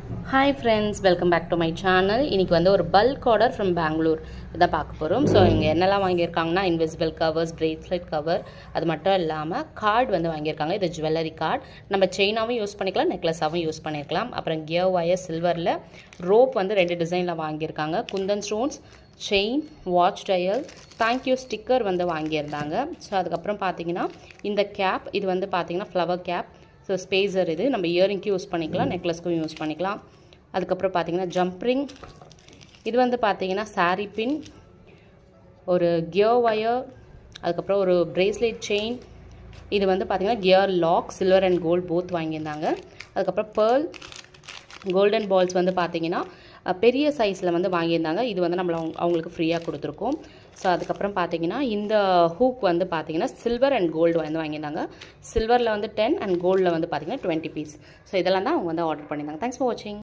Hi friends, welcome back to my channel. இன்றைக்கி வந்து ஒரு பல்க் ஆர்டர் ஃப்ரம் பெங்களூர் இதான் பார்க்க போகிறோம். ஸோ இங்கே என்னெல்லாம் வாங்கியிருக்காங்கன்னா, இன்விசிபிள் கவர்ஸ், பிரேஸ்லெட் கவர், அது மட்டும் இல்லாமல் கார்டு வந்து வாங்கியிருக்காங்க. இது ஜுவல்லரி கார்டு. நம்ம செயினாகவும் யூஸ் பண்ணிக்கலாம், நெக்லஸாகவும் யூஸ் பண்ணியிருக்கலாம். அப்புறம் கியர் ஒயர் சில்வரில், ரோப் வந்து 2 டிசைனில் வாங்கியிருக்காங்க. Kundan stones, chain, watch dial, thank you sticker வந்து வாங்கியிருந்தாங்க. ஸோ அதுக்கப்புறம் பார்த்தீங்கன்னா இந்த கேப், இது வந்து பார்த்தீங்கன்னா ஃப்ளவர் கேப். ஸோ ஸ்பேஸர், இது நம்ம இயரிங்க்கும் யூஸ் பண்ணிக்கலாம், நெக்லஸ்க்கும் யூஸ் பண்ணிக்கலாம். அதுக்கப்புறம் பார்த்தீங்கன்னா ஜம்ப்ரிங், இது வந்து பார்த்தீங்கன்னா சாரீ பின், ஒரு கியர் ஒயர், அதுக்கப்புறம் ஒரு பிரேஸ்லெட் செயின், இது வந்து பார்த்தீங்கன்னா gear lock, silver and gold both வாங்கியிருந்தாங்க. அதுக்கப்புறம் பேர்ல் கோல்டன் பால்ஸ் வந்து பார்த்தீங்கன்னா பெரிய சைஸில் வந்து வாங்கியிருந்தாங்க. இது வந்து நம்மள அவங்களுக்கு ஃப்ரீயாக கொடுத்துருக்கோம். ஸோ அதுக்கப்புறம் பார்த்தீங்கன்னா இந்த ஹூக் வந்து பார்த்தீங்கன்னா சில்வர் அண்ட் கோல்டு வந்து வாங்கியிருந்தாங்க. சில்வரில் வந்து 10 அண்ட் கோல்டில் வந்து பார்த்தீங்கன்னா 20 பீஸ். ஸோ இதெல்லாம் தான் அவங்க வந்து ஆர்டர் பண்ணியிருந்தாங்க. தேங்க்ஸ் ஃபார் வாட்சிங்.